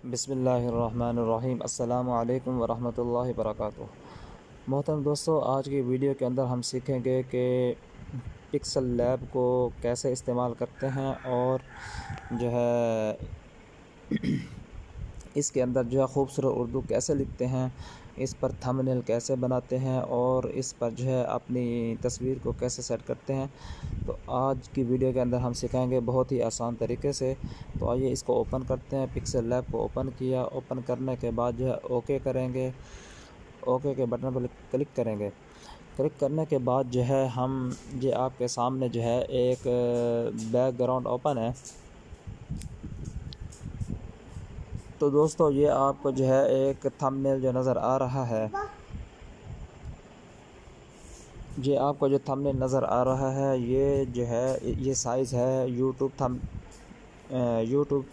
बिस्मिल्लाहिर्रहमानिर्रहीम। अस्सलामु अलैकुम वरहमतुल्लाहि वबरकातुहू। मोहतरम दोस्तों, आज की वीडियो के अंदर हम सीखेंगे कि पिक्सल लैब को कैसे इस्तेमाल करते हैं और जो है इसके अंदर जो है खूबसूरत उर्दू कैसे लिखते हैं, इस पर थंबनेल कैसे बनाते हैं और इस पर जो है अपनी तस्वीर को कैसे सेट करते हैं। तो आज की वीडियो के अंदर हम सिखाएंगे बहुत ही आसान तरीके से। तो आइए इसको ओपन करते हैं। पिक्सल लैब को ओपन किया। ओपन करने के बाद जो है ओके करेंगे। ओके के बटन पर क्लिक करेंगे। क्लिक करने के बाद जो है हम ये आपके सामने जो है एक बैकग्राउंड ओपन है। तो दोस्तों, ये आपको जो है एक थंबनेल जो नज़र आ रहा है, ये आपको जो थंबनेल नज़र आ रहा है, ये जो है ये साइज़ है यूट्यूब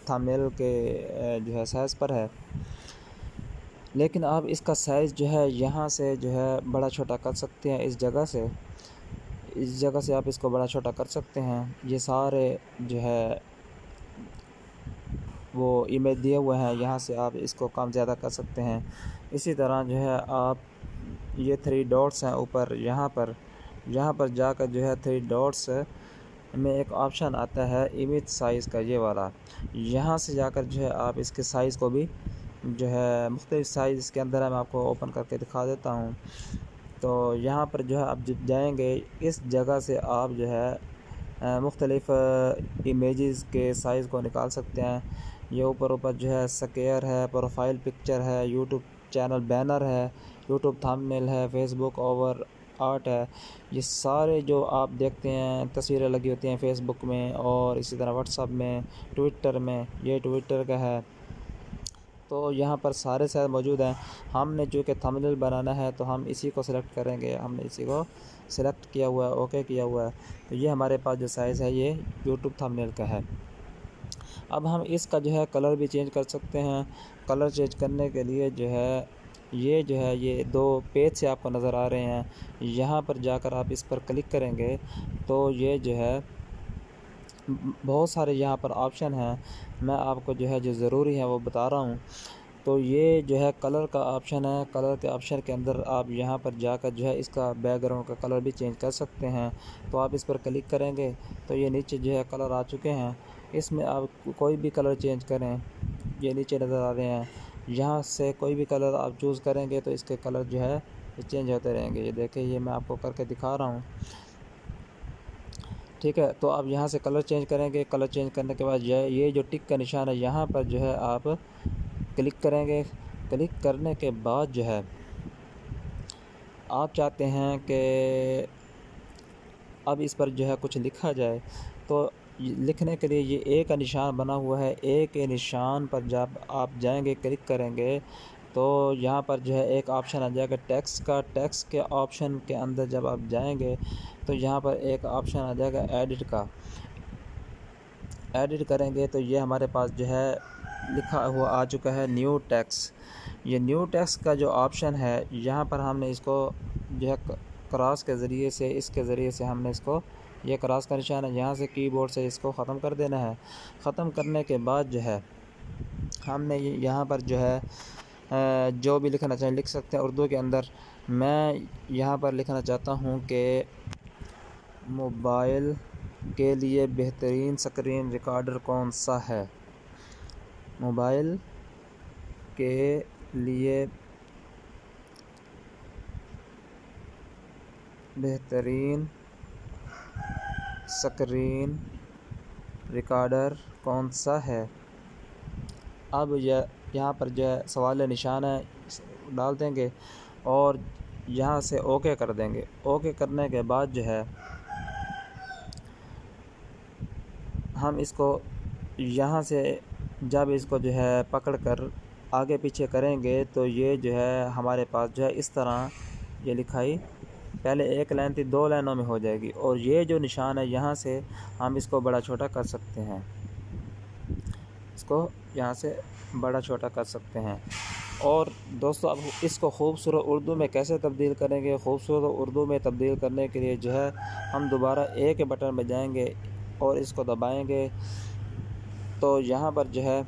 थंबनेल के जो है साइज़ पर है। लेकिन आप इसका साइज़ जो है यहाँ से जो है बड़ा छोटा कर सकते हैं। इस जगह से आप इसको बड़ा छोटा कर सकते हैं। ये सारे जो है वो इमेज दिए हुए हैं, यहाँ से आप इसको कम ज़्यादा कर सकते हैं। इसी तरह जो है आप ये 3 डॉट्स हैं ऊपर, यहाँ पर जाकर जो है 3 डॉट्स में एक ऑप्शन आता है इमेज साइज़ का, ये वाला। यहाँ से जाकर जो है आप इसके साइज़ को भी जो है मुख्तलिफ़ साइज़ इसके अंदर है, मैं आपको ओपन करके दिखा देता हूँ। तो यहाँ पर जो है आप जब जाएंगे, इस जगह से आप जो है मुख्तलिफ़ इमेजेस के साइज़ को निकाल सकते हैं। ये ऊपर जो है स्क्वायर है, प्रोफाइल पिक्चर है, यूट्यूब चैनल बैनर है, यूट्यूब थंबनेल है, फेसबुक ओवर आर्ट है। ये सारे जो आप देखते हैं तस्वीरें लगी होती हैं फेसबुक में और इसी तरह व्हाट्सएप में, ट्विटर में, ये ट्विटर का है। तो यहाँ पर सारे साइज़ मौजूद हैं। हमने जो कि थंबनेल बनाना है तो हम इसी को सिलेक्ट करेंगे। हमने इसी को सिलेक्ट किया हुआ है, ओके किया हुआ है। तो ये हमारे पास जो साइज़ है ये यूट्यूब थंबनेल का है। अब हम इसका जो है कलर भी चेंज कर सकते हैं। कलर चेंज करने के लिए जो है ये 2 पेज से आपको नज़र आ रहे हैं। यहाँ पर जाकर आप इस पर क्लिक करेंगे तो ये जो है बहुत सारे यहाँ पर ऑप्शन हैं। मैं आपको जो है जो ज़रूरी है वो बता रहा हूँ। तो ये जो है कलर का ऑप्शन है। कलर के ऑप्शन के अंदर आप यहाँ पर जाकर जो है इसका बैकग्राउंड का कलर भी चेंज कर सकते हैं। तो आप इस पर क्लिक करेंगे तो ये नीचे जो है कलर आ चुके हैं। इसमें आप कोई भी कलर चेंज करें, ये नीचे नज़र आ रहे हैं। यहाँ से कोई भी कलर आप चूज़ करेंगे तो इसके कलर जो है चेंज होते रहेंगे। ये देखिए, ये मैं आपको करके दिखा रहा हूँ, ठीक है। तो आप यहाँ से कलर चेंज करेंगे। कलर चेंज करने के बाद ये जो टिक का निशान है, यहाँ पर जो है आप क्लिक करेंगे। क्लिक करने के बाद जो है आप चाहते हैं कि अब इस पर जो है कुछ लिखा जाए, तो लिखने के लिए ये ए का निशान बना हुआ है। ए के निशान पर जब आप जाएंगे, क्लिक करेंगे तो यहाँ पर जो है एक ऑप्शन आ जाएगा टेक्स्ट का। टेक्स्ट के ऑप्शन के अंदर जब आप जाएंगे तो यहाँ पर एक ऑप्शन आ जाएगा एडिट का। एडिट करेंगे तो ये हमारे पास जो है लिखा हुआ आ चुका है न्यू टेक्स्ट। ये न्यू टेक्स्ट का जो ऑप्शन है, यहाँ पर हमने इसको जो है क्रॉस के ज़रिए से, इसके ज़रिए से हमने इसको, ये क्रॉस का निशान है, यहाँ से कीबोर्ड से इसको ख़त्म कर देना है। ख़त्म करने के बाद जो है हमने यहाँ पर जो है जो भी लिखना चाहें लिख सकते हैं उर्दू के अंदर। मैं यहाँ पर लिखना चाहता हूँ कि मोबाइल के लिए बेहतरीन स्क्रीन रिकॉर्डर कौन सा है। मोबाइल के लिए बेहतरीन स्क्रीन रिकॉर्डर कौन सा है। अब यहाँ पर जो है सवाल निशान है, डाल देंगे और यहाँ से ओके कर देंगे। ओके करने के बाद जो है हम इसको यहाँ से जब इसको जो है पकड़ कर आगे पीछे करेंगे तो ये जो है हमारे पास जो है इस तरह ये लिखाई पहले एक लाइन थी, 2 लाइनों में हो जाएगी। और ये जो निशान है, यहाँ से हम इसको बड़ा छोटा कर सकते हैं। इसको यहाँ से बड़ा छोटा कर सकते हैं। और दोस्तों, अब इसको खूबसूरत उर्दू में कैसे तब्दील करेंगे। खूबसूरत उर्दू में तब्दील करने के लिए जो है हम दोबारा ए के बटन में जाएंगे और इसको दबाएंगे तो यहाँ पर जो है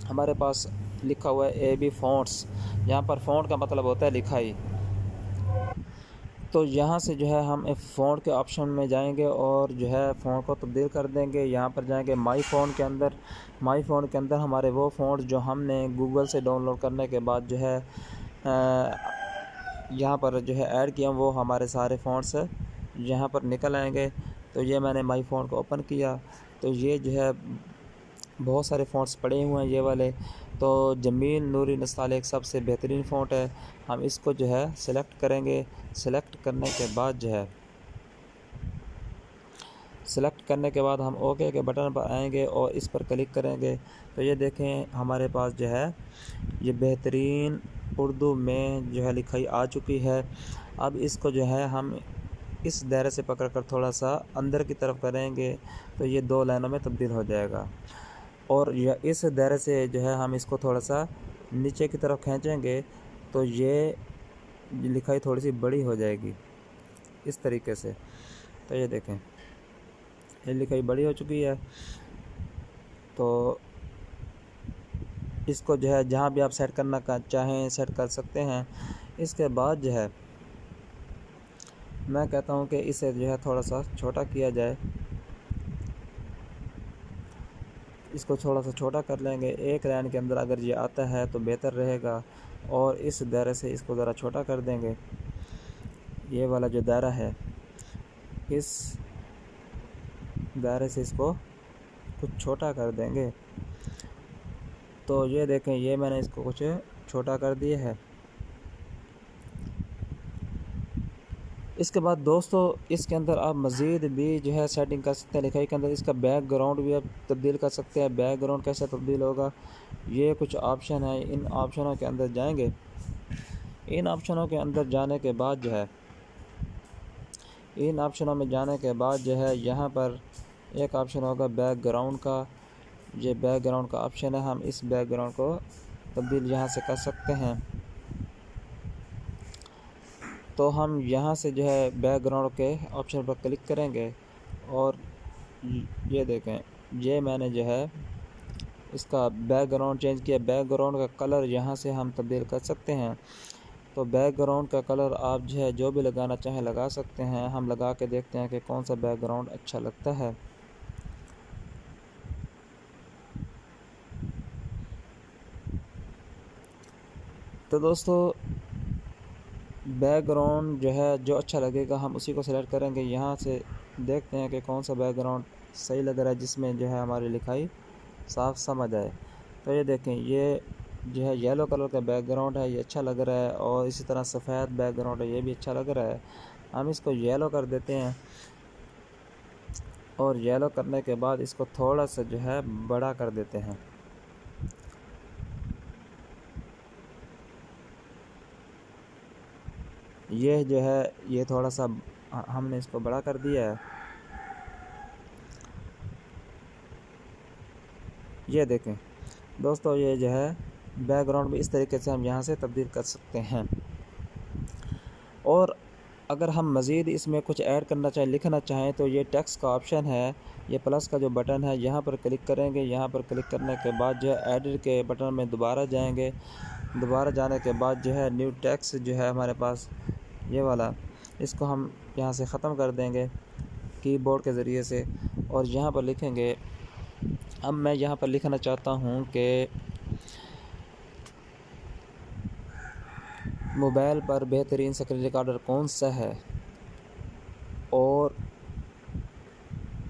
हमारे पास लिखा हुआ है AB फ़ॉन्ट्स। यहाँ पर फ़ॉन्ट का मतलब होता है लिखाई। तो यहाँ से जो है हम फ़ॉन्ट के ऑप्शन में जाएंगे और जो है फ़ॉन्ट को तब्दील कर देंगे। यहाँ पर जाएंगे माई फ़ॉन्ट के अंदर। माई फ़ॉन्ट के अंदर हमारे वो फ़ॉन्ट जो हमने गूगल से डाउनलोड करने के बाद जो है यहाँ पर जो है ऐड किया, वो हमारे सारे फ़ॉन्ट्स यहाँ पर निकल आएंगे। तो ये मैंने माई फ़ॉन्ट को ओपन किया तो ये जो है बहुत सारे फ़ॉन्ट्स पड़े हुए हैं ये वाले। तो जमील नूरी नस्ताल एक सबसे बेहतरीन फ़ॉन्ट है। हम इसको जो है सिलेक्ट करेंगे। सिलेक्ट करने के बाद हम ओके के बटन पर आएंगे और इस पर क्लिक करेंगे। तो ये देखें हमारे पास जो है ये बेहतरीन उर्दू में जो है लिखाई आ चुकी है। अब इसको जो है हम इस दायरे से पकड़कर थोड़ा सा अंदर की तरफ करेंगे तो ये 2 लाइनों में तब्दील हो जाएगा। और यह इस दायरे से जो है हम इसको थोड़ा सा नीचे की तरफ खींचेंगे तो ये लिखाई थोड़ी सी बड़ी हो जाएगी इस तरीके से। तो ये देखें ये लिखाई बड़ी हो चुकी है। तो इसको जो है जहाँ भी आप सेट करना चाहें सेट कर सकते हैं। इसके बाद जो है मैं कहता हूँ कि इसे जो है थोड़ा सा छोटा किया जाए। इसको थोड़ा सा छोटा कर लेंगे। एक लाइन के अंदर अगर ये आता है तो बेहतर रहेगा। और इस दायरे से इसको ज़रा छोटा कर देंगे। ये वाला जो दायरा है इस दायरे से इसको कुछ छोटा कर देंगे। तो ये देखें ये मैंने इसको कुछ छोटा कर दिया है। इसके बाद दोस्तों इसके अंदर आप मज़ीद भी जो है सेटिंग कर सकते हैं लिखाई के अंदर। इसका बैकग्राउंड भी आप तब्दील कर सकते हैं। बैकग्राउंड कैसे तब्दील होगा, ये कुछ ऑप्शन है। इन ऑप्शनों के अंदर जाएंगे। इन ऑप्शनों के अंदर जाने के बाद जो है यहाँ पर एक ऑप्शन होगा बैकग्राउंड का। ये बैकग्राउंड का ऑप्शन है। हम इस बैकग्राउंड को तब्दील यहाँ से कर सकते हैं। तो हम यहाँ से जो है बैकग्राउंड के ऑप्शन पर क्लिक करेंगे और ये देखें ये मैंने जो है इसका बैकग्राउंड चेंज किया। बैकग्राउंड का कलर यहाँ से हम तब्दील कर सकते हैं। तो बैकग्राउंड का कलर आप जो है जो भी लगाना चाहें लगा सकते हैं। हम लगा के देखते हैं कि कौन सा बैकग्राउंड अच्छा लगता है। तो दोस्तों बैकग्राउंड जो है जो अच्छा लगेगा हम उसी को सिलेक्ट करेंगे। यहाँ से देखते हैं कि कौन सा बैकग्राउंड सही लग रहा है जिसमें जो है हमारी लिखाई साफ समझ आए। तो ये देखें ये जो है येलो कलर का बैकग्राउंड है, ये अच्छा लग रहा है। और इसी तरह सफ़ेद बैकग्राउंड है, ये भी अच्छा लग रहा है। हम इसको येलो कर देते हैं और येलो करने के बाद इसको थोड़ा सा जो है बड़ा कर देते हैं। ये जो है ये थोड़ा सा हमने इसको बड़ा कर दिया है। ये देखें दोस्तों ये जो है बैकग्राउंड भी इस तरीके से हम यहाँ से तब्दील कर सकते हैं। और अगर हम मज़ीद इसमें कुछ ऐड करना चाहें लिखना चाहें तो ये टेक्स्ट का ऑप्शन है। ये प्लस का जो बटन है यहाँ पर क्लिक करेंगे। यहाँ पर क्लिक करने के बाद जो है एडिट के बटन में दोबारा जाएंगे। दोबारा जाने के बाद जो है न्यू टेक्स्ट जो है हमारे पास ये वाला, इसको हम यहाँ से ख़त्म कर देंगे कीबोर्ड के ज़रिए से। और यहाँ पर लिखेंगे, अब मैं यहाँ पर लिखना चाहता हूँ कि मोबाइल पर बेहतरीन स्क्रीन रिकॉर्डर कौन सा है और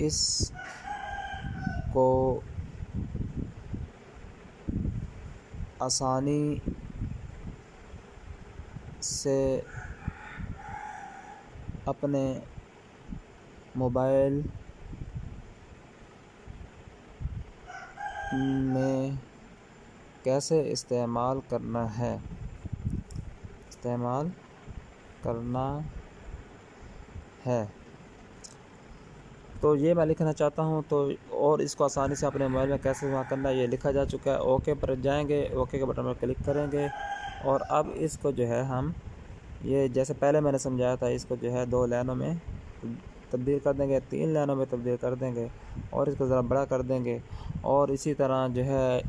इसको आसानी से अपने मोबाइल में कैसे इस्तेमाल करना है तो ये मैं लिखना चाहता हूँ। तो और इसको आसानी से अपने मोबाइल में कैसे इस्तेमाल करना है ये लिखा जा चुका है। ओके पर जाएंगे, ओके के बटन पर क्लिक करेंगे और अब इसको जो है हम ये जैसे पहले मैंने समझाया था इसको जो है 2 लाइनों में तब्दील कर देंगे, 3 लाइनों में तब्दील कर देंगे और इसको ज़रा बड़ा कर देंगे। और इसी तरह जो है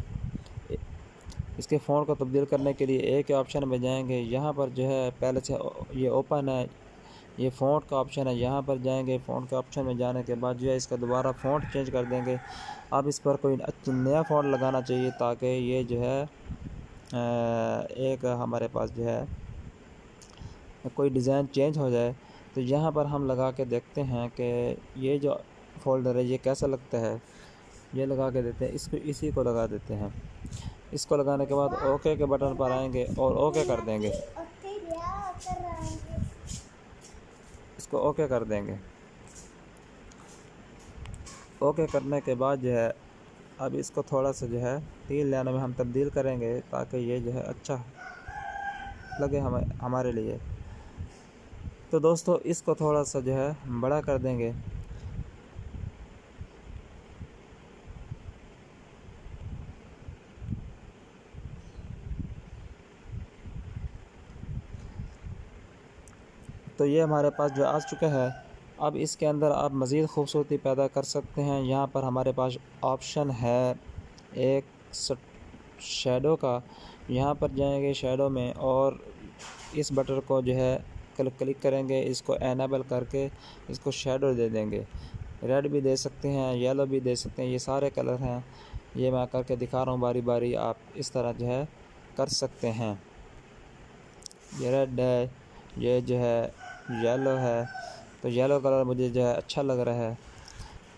इसके फ़ॉन्ट को तब्दील करने के लिए एक ऑप्शन में जाएंगे, यहाँ पर जो है पहले से ये ओपन है, ये फ़ॉन्ट का ऑप्शन है, यहाँ पर जाएंगे। फ़ॉन्ट के ऑप्शन में जाने के बाद जो है इसका दोबारा फ़ॉन्ट चेंज कर देंगे। अब इस पर कोई नया फ़ॉन्ट लगाना चाहिए ताकि ये जो है एक हमारे पास जो है कोई डिज़ाइन चेंज हो जाए। तो यहाँ पर हम लगा के देखते हैं कि ये जो फ़ोल्डर है ये कैसा लगता है। ये लगा के देते हैं, इसको इसी को लगा देते हैं। इसको लगाने के बाद ओके के बटन पर आएंगे और ओके कर देंगे। इसको ओके कर देंगे। ओके करने के बाद जो है अब इसको थोड़ा सा जो है 3 लाइनों में हम तब्दील करेंगे ताकि ये जो है अच्छा लगे हमारे लिए। तो दोस्तों इसको थोड़ा सा जो है बड़ा कर देंगे। तो ये हमारे पास जो आ चुका है। अब इसके अंदर आप मज़ीद खूबसूरती पैदा कर सकते हैं। यहाँ पर हमारे पास ऑप्शन है एक शैडो का, यहाँ पर जाएंगे शैडो में और इस बटन को जो है क्लिक करेंगे, इसको एनेबल करके इसको शैडो दे देंगे। रेड भी दे सकते हैं, येलो भी दे सकते हैं, ये सारे कलर हैं। ये मैं करके दिखा रहा हूँ बारी बारी, आप इस तरह जो है कर सकते हैं। ये रेड है, ये जो है येलो है। तो येलो कलर मुझे जो है अच्छा लग रहा है,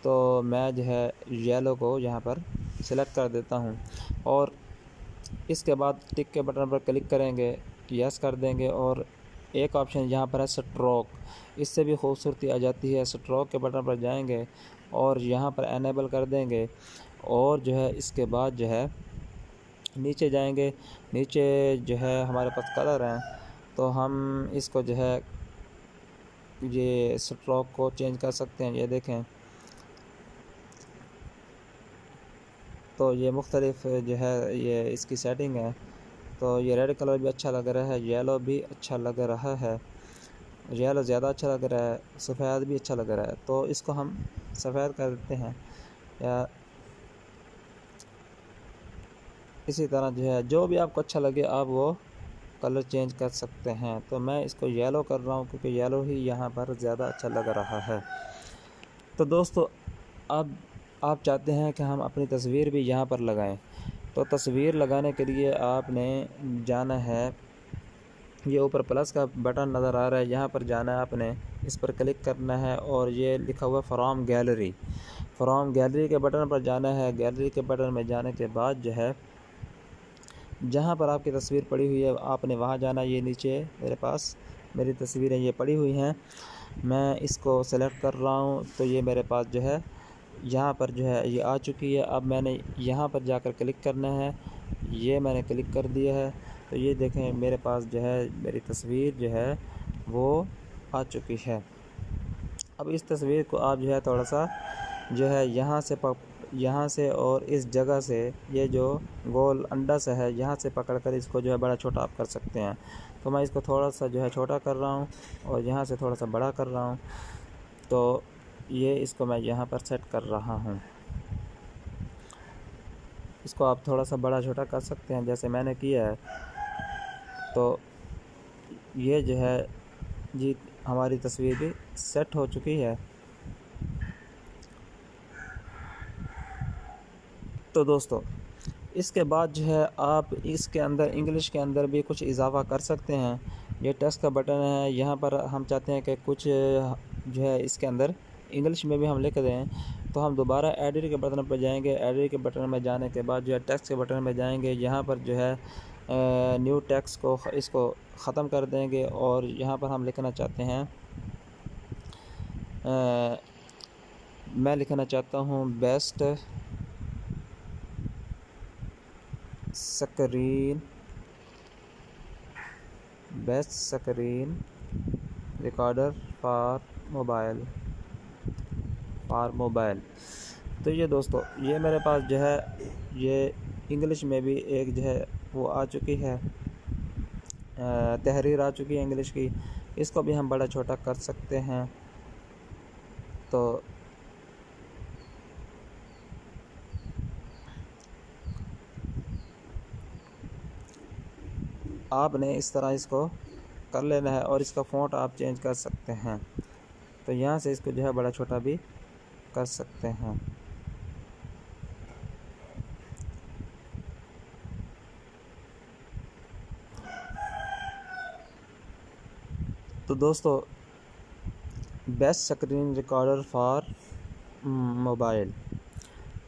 तो मैं जो है येलो को यहाँ पर सिलेक्ट कर देता हूँ और इसके बाद टिक के बटन पर क्लिक करेंगे, यस कर देंगे और एक ऑप्शन यहाँ पर है स्ट्रोक, इससे भी खूबसूरती आ जाती है। स्ट्रोक के बटन पर जाएंगे और यहाँ पर एनेबल कर देंगे और जो है इसके बाद जो है नीचे जाएंगे। नीचे जो है हमारे पास कलर हैं, तो हम इसको जो है ये स्ट्रोक को चेंज कर सकते हैं। ये देखें, तो ये मुख्तलिफ जो है ये इसकी सेटिंग है। तो ये रेड कलर भी अच्छा लग रहा है, येलो भी अच्छा लग रहा है, येलो ज़्यादा अच्छा लग रहा है, सफ़ेद भी अच्छा लग रहा है। तो इसको हम सफ़ेद कर देते हैं या इसी तरह जो है जो भी आपको अच्छा लगे आप वो कलर चेंज कर सकते हैं। तो मैं इसको येलो कर रहा हूँ क्योंकि येलो ही यहाँ पर ज़्यादा अच्छा लग रहा है। तो दोस्तों अब आप चाहते हैं कि हम अपनी तस्वीर भी यहाँ पर लगाएं, तो तस्वीर लगाने के लिए आपने जाना है, ये ऊपर प्लस का बटन नज़र आ रहा है, यहाँ पर जाना है आपने, इस पर क्लिक करना है और ये लिखा हुआ फ्रॉम गैलरी, फ्रॉम गैलरी के बटन पर जाना है। गैलरी के बटन में जाने के बाद जो है जहाँ पर आपकी तस्वीर पड़ी हुई है आपने वहाँ जाना। ये नीचे मेरे पास मेरी तस्वीरें ये पड़ी हुई हैं, मैं इसको सेलेक्ट कर रहा हूँ। तो ये मेरे पास जो है यहाँ पर जो है ये आ चुकी है। अब मैंने यहाँ पर जाकर क्लिक करना है, ये मैंने क्लिक कर दिया है। तो ये देखें मेरे पास जो है मेरी तस्वीर जो है वो आ चुकी है। अब इस तस्वीर को आप जो है थोड़ा सा जो है यहाँ से और इस जगह से ये जो गोल अंडा सा है यहाँ से पकड़कर इसको जो है बड़ा छोटा आप कर सकते हैं। तो मैं इसको थोड़ा सा जो है छोटा कर रहा हूँ और यहाँ से थोड़ा सा बड़ा कर रहा हूँ। तो ये इसको मैं यहाँ पर सेट कर रहा हूँ। इसको आप थोड़ा सा बड़ा छोटा कर सकते हैं जैसे मैंने किया है। तो ये जो है जी हमारी तस्वीर भी सेट हो चुकी है। तो दोस्तों इसके बाद जो है आप इसके अंदर इंग्लिश के अंदर भी कुछ इजाफ़ा कर सकते हैं। ये टेक्स्ट का बटन है, यहाँ पर हम चाहते हैं कि कुछ जो है इसके अंदर इंग्लिश में भी हम लिख दें। तो हम दोबारा एडिट के बटन पर जाएंगे। एडिट के बटन में जाने के बाद जो है टेक्स्ट के बटन में जाएंगे, यहाँ पर जो है न्यू टेक्स्ट को इसको ख़त्म कर देंगे और यहाँ पर हम लिखना चाहते हैं मैं लिखना चाहता हूँ best screen recorder for mobile. तो ये दोस्तों ये मेरे पास जो है ये इंग्लिश में भी एक जो है वो आ चुकी है, तहरीर आ चुकी है इंग्लिश की। इसको भी हम बड़ा छोटा कर सकते हैं। तो आपने इस तरह इसको कर लेना है और इसका फ़ॉन्ट आप चेंज कर सकते हैं। तो यहाँ से इसको जो है बड़ा छोटा भी कर सकते हैं। तो दोस्तों, best screen recorder for mobile,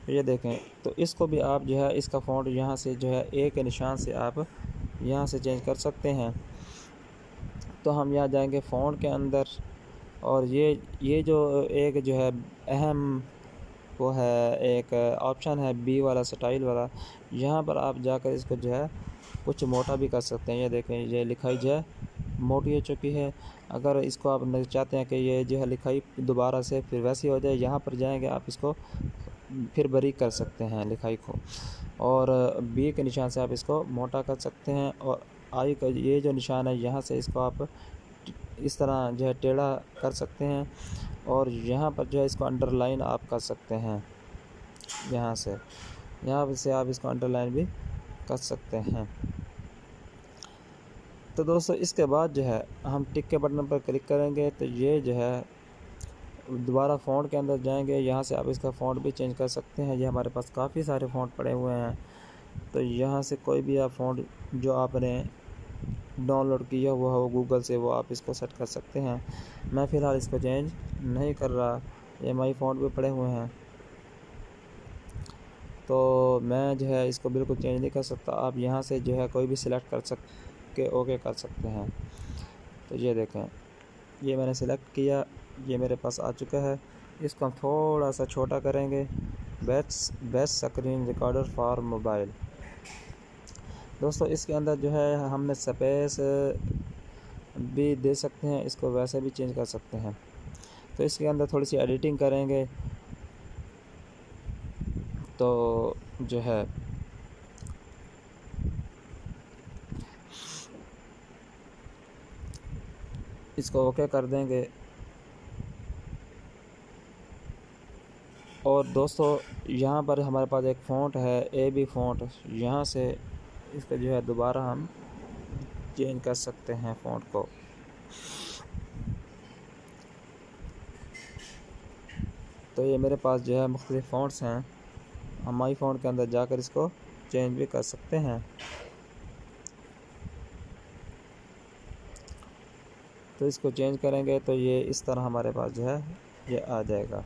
ये देखें। तो इसको भी आप जो है इसका फ़ॉन्ट यहाँ से जो है ए के निशान से आप यहाँ से चेंज कर सकते हैं। तो हम यहाँ जाएंगे फ़ॉन्ट के अंदर, और ये जो एक जो है अहम वो है, एक ऑप्शन है बी वाला, स्टाइल वाला। यहाँ पर आप जाकर इसको जो है कुछ मोटा भी कर सकते हैं। ये देखें, ये लिखाई जो है मोटी हो चुकी है। अगर इसको आप चाहते हैं कि ये जो है लिखाई दोबारा से फिर वैसी हो जाए, यहाँ पर जाएंगे आप इसको फिर बारीक कर सकते हैं लिखाई को, और बी के निशान से आप इसको मोटा कर सकते हैं। और आई का ये जो निशान है, यहाँ से इसको आप इस तरह जो है टेढ़ा कर सकते हैं, और यहाँ पर जो है इसको अंडरलाइन आप कर सकते हैं। यहाँ से आप इसको अंडरलाइन भी कर सकते हैं। तो दोस्तों, इसके बाद जो है हम टिक के बटन पर क्लिक करेंगे, तो ये जो है दोबारा फ़ॉन्ट के अंदर जाएंगे। यहाँ से आप इसका फ़ॉन्ट भी चेंज कर सकते हैं। ये हमारे पास काफ़ी सारे फ़ॉन्ट पड़े हुए हैं, तो यहाँ से कोई भी आप फ़ॉन्ट जो आपने डाउनलोड किया हुआ हो गूगल से, वो आप इसको सेट कर सकते हैं। मैं फ़िलहाल इसको चेंज नहीं कर रहा, ये माई फ़ॉन्ट भी पड़े हुए हैं, तो मैं जो है इसको बिल्कुल चेंज नहीं कर सकता। आप यहाँ से जो है कोई भी सिलेक्ट कर के ओके कर सकते हैं। तो ये देखें, ये मैंने सिलेक्ट किया, ये मेरे पास आ चुका है। इसको हम थोड़ा सा छोटा करेंगे। Best screen recorder for mobile. दोस्तों, इसके अंदर जो है हमने स्पेस भी दे सकते हैं, इसको वैसे भी चेंज कर सकते हैं। तो इसके अंदर थोड़ी सी एडिटिंग करेंगे, तो जो है इसको ओके कर देंगे। और दोस्तों, यहाँ पर हमारे पास एक फ़ॉन्ट है ए बी फ़ॉन्ट, यहाँ से इसको जो है दोबारा हम चेंज कर सकते हैं फ़ॉन्ट को। तो ये मेरे पास जो है मुख्तलिफ़ फ़ॉन्ट्स हैं, हम माई फ़ॉन्ट के अंदर जाकर इसको चेंज भी कर सकते हैं। तो इसको चेंज करेंगे तो ये इस तरह हमारे पास जो है ये आ जाएगा।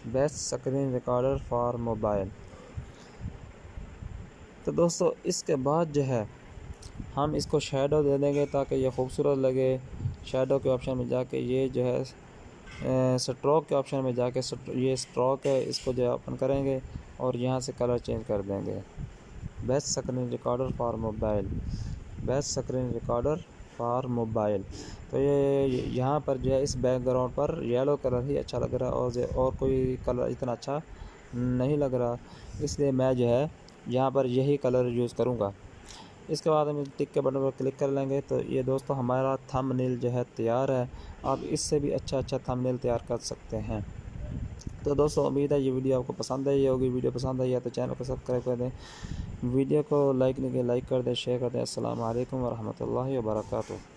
Best screen recorder for mobile. तो दोस्तों, इसके बाद जो है हम इसको शेडो दे देंगे ताकि ये खूबसूरत लगे। शेडो के ऑप्शन में जाके ये जो है स्ट्रोक के ऑप्शन में जाके ये स्ट्रोक है, इसको जो है ओपन करेंगे और यहाँ से कलर चेंज कर देंगे। Best screen recorder for mobile, best screen recorder for mobile. तो ये यहाँ पर जो है इस बैकग्राउंड पर येलो कलर ही अच्छा लग रहा है, और कोई कलर इतना अच्छा नहीं लग रहा, इसलिए मैं जो है यहाँ पर यही कलर यूज़ करूँगा। इसके बाद हम टिक के बटन पर क्लिक कर लेंगे, तो ये दोस्तों हमारा थंबनेल जो है तैयार है। आप इससे भी अच्छा थंबनेल तैयार कर सकते हैं। तो दोस्तों, उम्मीद है ये वीडियो आपको पसंद आई होगी। वीडियो पसंद आई है तो चैनल को सब्सक्राइब कर दें, वीडियो को लाइक नहीं किया लाइक कर दें, शेयर कर दें। अस्सलाम वालेकुम व रहमतुल्लाहि व बरकातुहू।